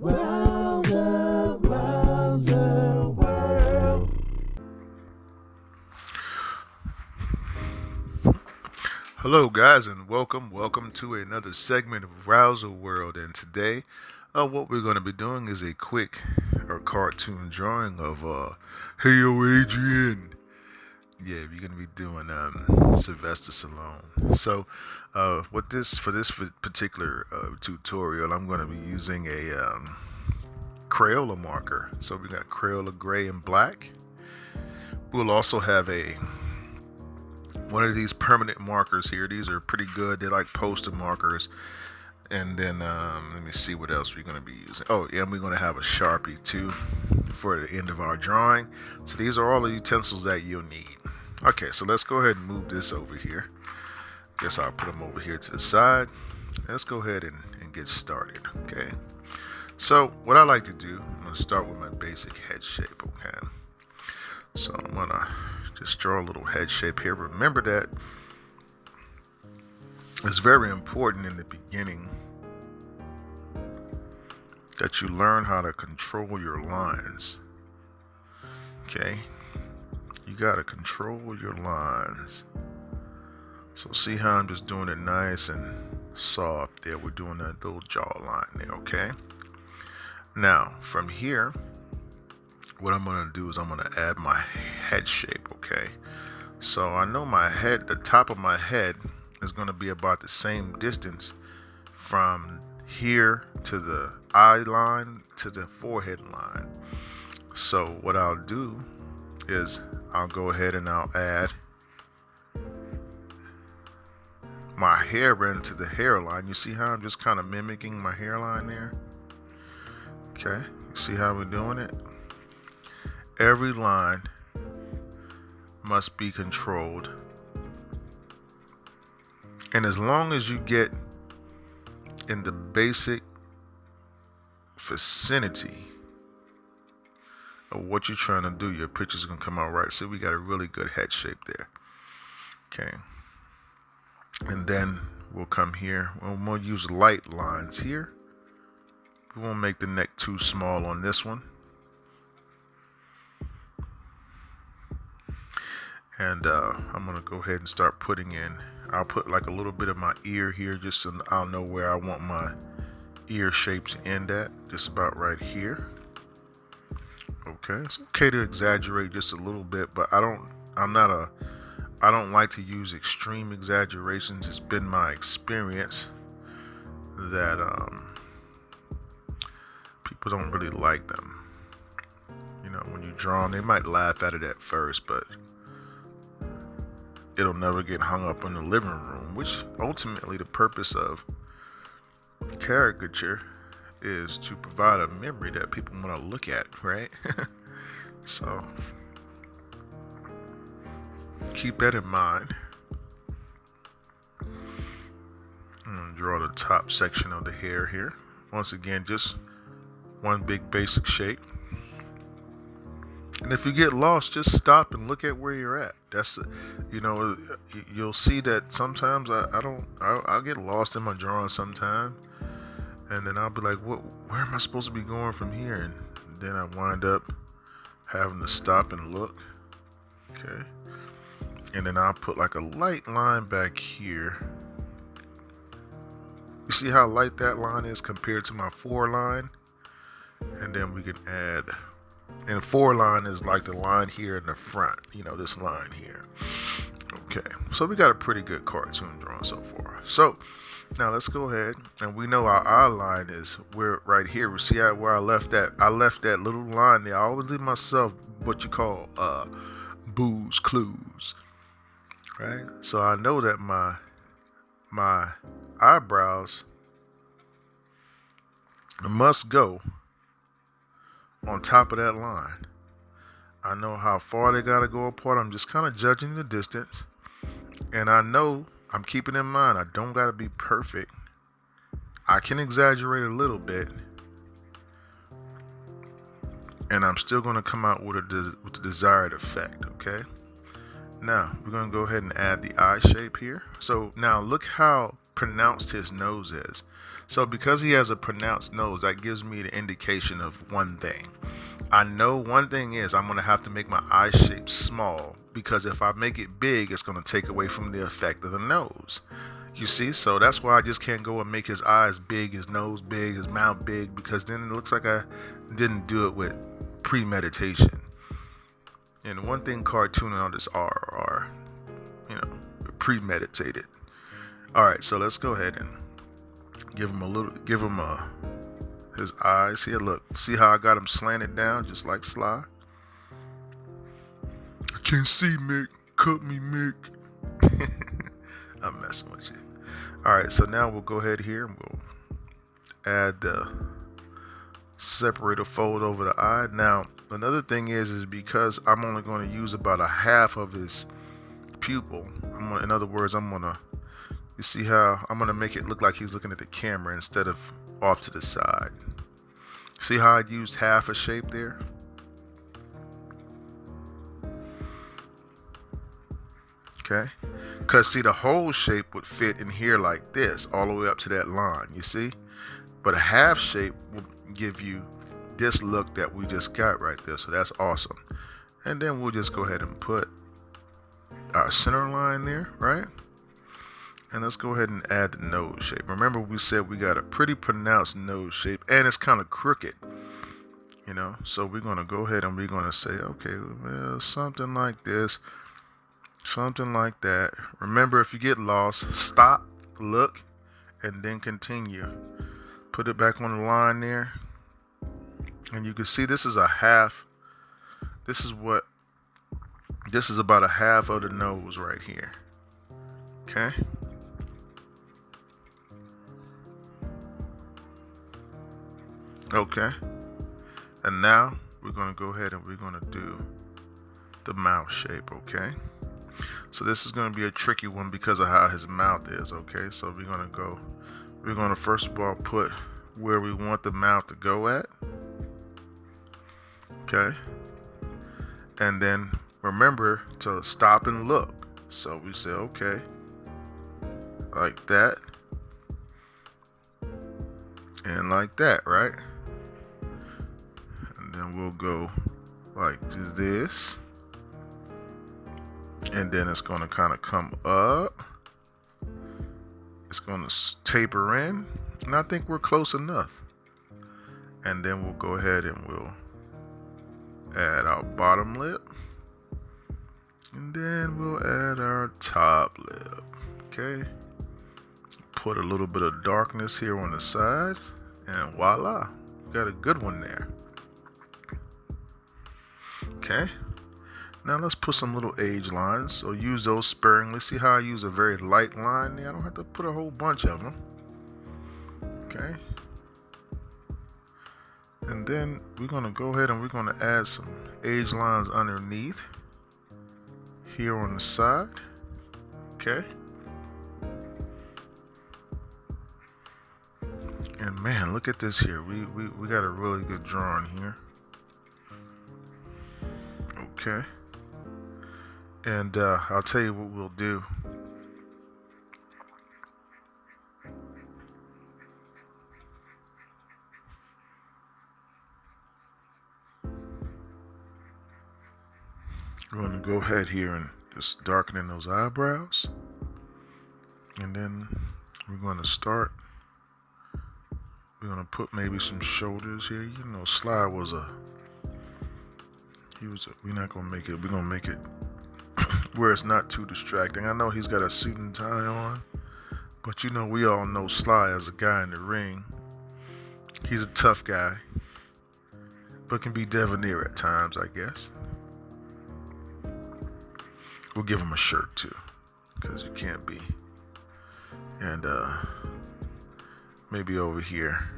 Rowserworld. Hello, guys, and welcome to another segment of Rouser World. And today, what we're going to be doing is a quick or cartoon drawing of Hey Yo Adrian. Yeah, we're going to be doing Sylvester Stallone. So, for this particular tutorial, I'm going to be using a Crayola marker. So we got Crayola gray and black. We'll also have one of these permanent markers here. These are pretty good. They're like poster markers. And then let me see what else we're going to be using. Oh, yeah, and we're going to have a Sharpie too for the end of our drawing. So these are all the utensils that you'll need. Okay, so let's go ahead and move this over here. Guess I'll put them over here to the side. Let's go ahead and get started. Okay. So what I like to do, I'm going to start with my basic head shape. Okay. So I'm going to just draw a little head shape here. Remember that it's very important in the beginning that you learn how to control your lines. Okay? You got to control your lines. So see how I'm just doing it nice and soft there. We're doing that little jawline there, okay? Now, from here, what I'm going to do is I'm going to add my head shape, okay? So I know my head, the top of my head is going to be about the same distance from here to the eye line to the forehead line. So what I'll do is I'll go ahead and I'll add my hair into the hairline. You see how I'm just kind of mimicking my hairline there? Okay, you see how we're doing it? Every line must be controlled. And as long as you get in the basic vicinity of what you're trying to do, your picture's gonna come out right. So we got a really good head shape there. Okay. And then we'll come here. We'll use light lines here. We won't make the neck too small on this one. And I'm gonna go ahead and start putting in. I'll put like a little bit of my ear here, just so I'll know where I want my ear shapes to end at. Just about right here. Okay, it's okay to exaggerate just a little bit, but I don't like to use extreme exaggerations. It's been my experience that people don't really like them. You know, when you draw them, they might laugh at it at first, but it'll never get hung up in the living room, which ultimately the purpose of caricature is to provide a memory that people want to look at, right? So keep that in mind. I'm going to draw the top section of the hair here. Once again, just one big basic shape. And if you get lost, just stop and look at where you're at. That's, you know, you'll see that sometimes I'll get lost in my drawing sometime. And then I'll be like, where am I supposed to be going from here? And then I wind up having to stop and look. Okay. And then I'll put like a light line back here. You see how light that line is compared to my foreline? And then we can add, and foreline is like the line here in the front, you know, this line here. Okay, so we got a pretty good cartoon drawing so far. So now let's go ahead, and we know our eye line is right here. We see where I left that. I left that little line there. I always leave myself what you call booze clues, right? So I know that my eyebrows must go on top of that line. I know how far they gotta go apart. I'm just kind of judging the distance, and I know I'm keeping in mind I don't gotta be perfect. I can exaggerate a little bit, and I'm still gonna come out with the desired effect. Okay. Now we're gonna go ahead and add the eye shape here. So now look how pronounced his nose is. So because he has a pronounced nose, that gives me the indication of one thing. I know one thing is I'm going to have to make my eye shape small, because if I make it big, it's going to take away from the effect of the nose. You see, so that's why I just can't go and make his eyes big, his nose big, his mouth big, because then it looks like I didn't do it with premeditation. And one thing cartooning artists are, premeditated. All right, so let's go ahead and give him his eyes here. Look, see how I got him slanted down, just like Sly? I can't see, Mick. Cut me, Mick. I'm messing with you. All right, so now we'll go ahead here and we'll add the separator fold over the eye. Now, another thing is because I'm only going to use about a half of his pupil. In other words, you see how I'm going to make it look like he's looking at the camera instead of off to the side. See how I used half a shape there? Okay, because see, the whole shape would fit in here like this, all the way up to that line, you see? But a half shape will give you this look that we just got right there, so that's awesome. And then we'll just go ahead and put our center line there, right? And let's go ahead and add the nose shape. Remember, we said we got a pretty pronounced nose shape, and it's kind of crooked, so we're going to go ahead and we're going to say, okay, well, something like this. Something like that. Remember, if you get lost, stop, look, and then continue. Put it back on the line there. And you can see this is a half. This is about a half of the nose right here. Okay. Okay. And now we're going to go ahead and we're going to do the mouth shape, okay? So this is going to be a tricky one because of how his mouth is, okay? So we're going to first of all put where we want the mouth to go at, okay? And then remember to stop and look. So we say, okay, like that, and like that, right? And then we'll go like this. And then it's going to kind of come up. It's going to taper in. And I think we're close enough. And then we'll go ahead and we'll add our bottom lip. And then we'll add our top lip. Okay. Put a little bit of darkness here on the side. And voila. We got a good one there. Okay. Now let's put some little age lines. So use those sparingly. See how I use a very light line there? I don't have to put a whole bunch of them. Okay. And then we're going to go ahead and we're going to add some age lines underneath here on the side. Okay. And man, look at this here. We got a really good drawing here. Okay. And I'll tell you what we'll do. We're going to go ahead here and just darken in those eyebrows. And then we're going to start. We're going to put maybe some shoulders here. Sly was we're not going to make it. We're going to make it where it's not too distracting. I know he's got a suit and tie on, but we all know Sly as a guy in the ring. He's a tough guy, but can be debonair at times, I guess. We'll give him a shirt too, because you can't be. And maybe over here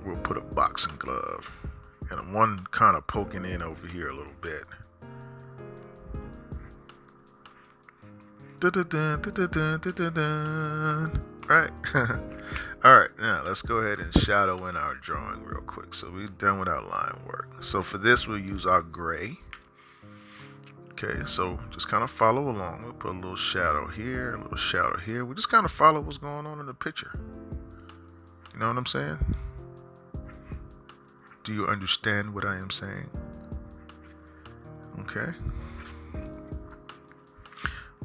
we'll put a boxing glove and one kind of poking in over here a little bit. Right? All right, now let's go ahead and shadow in our drawing real quick. So we're done with our line work. So for this, we'll use our gray. Okay, so just kind of follow along. We'll put a little shadow here, a little shadow here. We just kind of follow what's going on in the picture. You know what I'm saying? Do you understand what I am saying? Okay.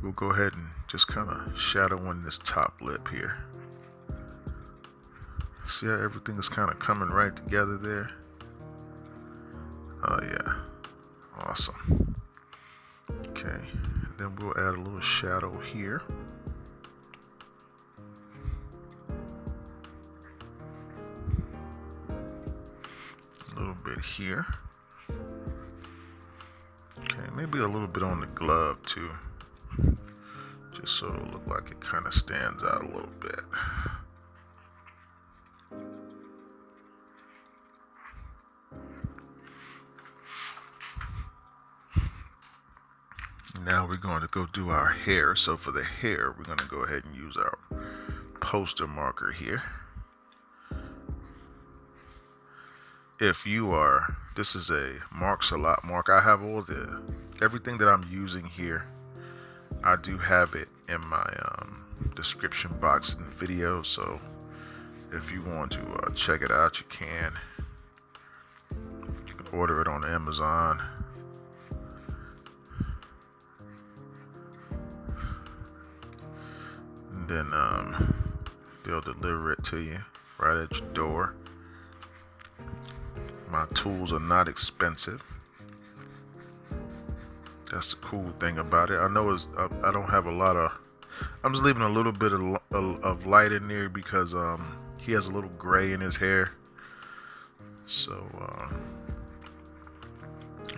We'll go ahead and just kind of shadow in this top lip here. See how everything is kind of coming right together there? Oh yeah, awesome. Okay, and then we'll add a little shadow here. A little bit here. Okay, maybe a little bit on the glove too. Just so it'll look like it kind of stands out a little bit. Now we're going to go do our hair. So for the hair, we're going to go ahead and use our poster marker here. If you are, this is a Marks a Lot marker. I have everything that I'm using here. I do have it in my description box in the video. So if you want to check it out, you can. You can order it on Amazon. Then they'll deliver it to you right at your door. My tools are not expensive. That's the cool thing about it. I know I don't have a lot of. I'm just leaving a little bit of light in there because he has a little gray in his hair. So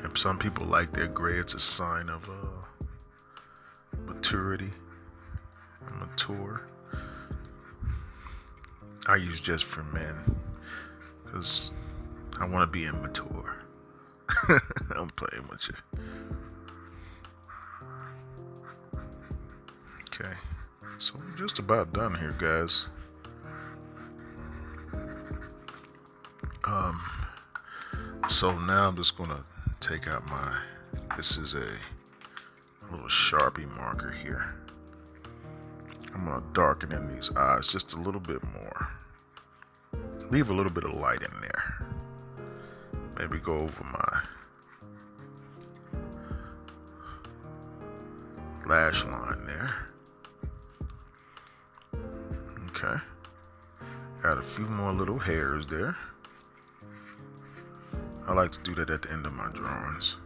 if some people like their gray, it's a sign of maturity. Mature. I use just for men because I want to be immature. I'm playing with you. Okay, so I'm just about done here, guys. So now I'm just gonna take out this is a little Sharpie marker here. I'm going to darken in these eyes just a little bit more. Leave a little bit of light in there. Maybe go over my lash line there. Okay. Add a few more little hairs there. I like to do that at the end of my drawings.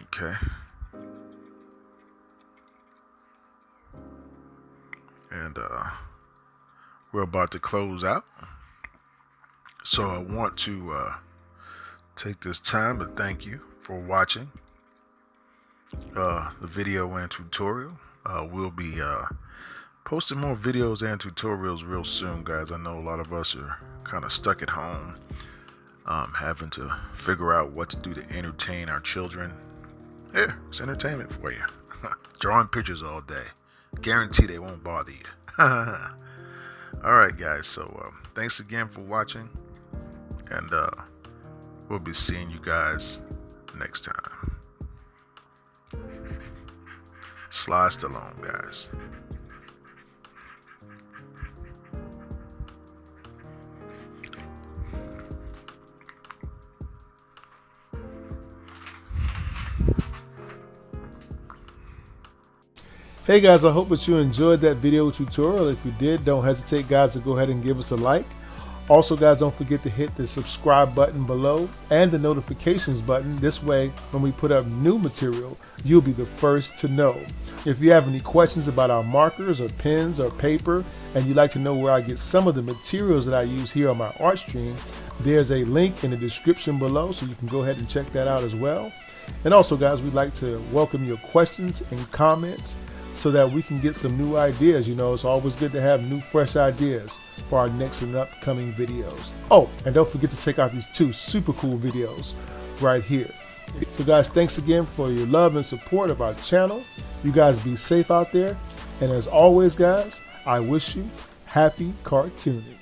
Okay. And we're about to close out. So I want to take this time to thank you for watching the video and tutorial. We'll be posting more videos and tutorials real soon, guys. I know a lot of us are kind of stuck at home, having to figure out what to do to entertain our children. Yeah, it's entertainment for you. Drawing pictures all day. Guarantee they won't bother you. All right, guys. So thanks again for watching, and we'll be seeing you guys next time. Sly Stallone, guys. Hey guys, I hope that you enjoyed that video tutorial. If you did, don't hesitate, guys, to go ahead and give us a like. Also, guys, don't forget to hit the subscribe button below and the notifications button. This way, when we put up new material, you'll be the first to know. If you have any questions about our markers or pens or paper, and you'd like to know where I get some of the materials that I use here on my art stream, there's a link in the description below, so you can go ahead and check that out as well. And also, guys, we'd like to welcome your questions and comments so that we can get some new ideas. You know, it's always good to have new, fresh ideas for our next and upcoming videos. Oh, and don't forget to check out these two super cool videos right here. So guys, thanks again for your love and support of our channel. You guys be safe out there. And as always, guys, I wish you happy cartooning.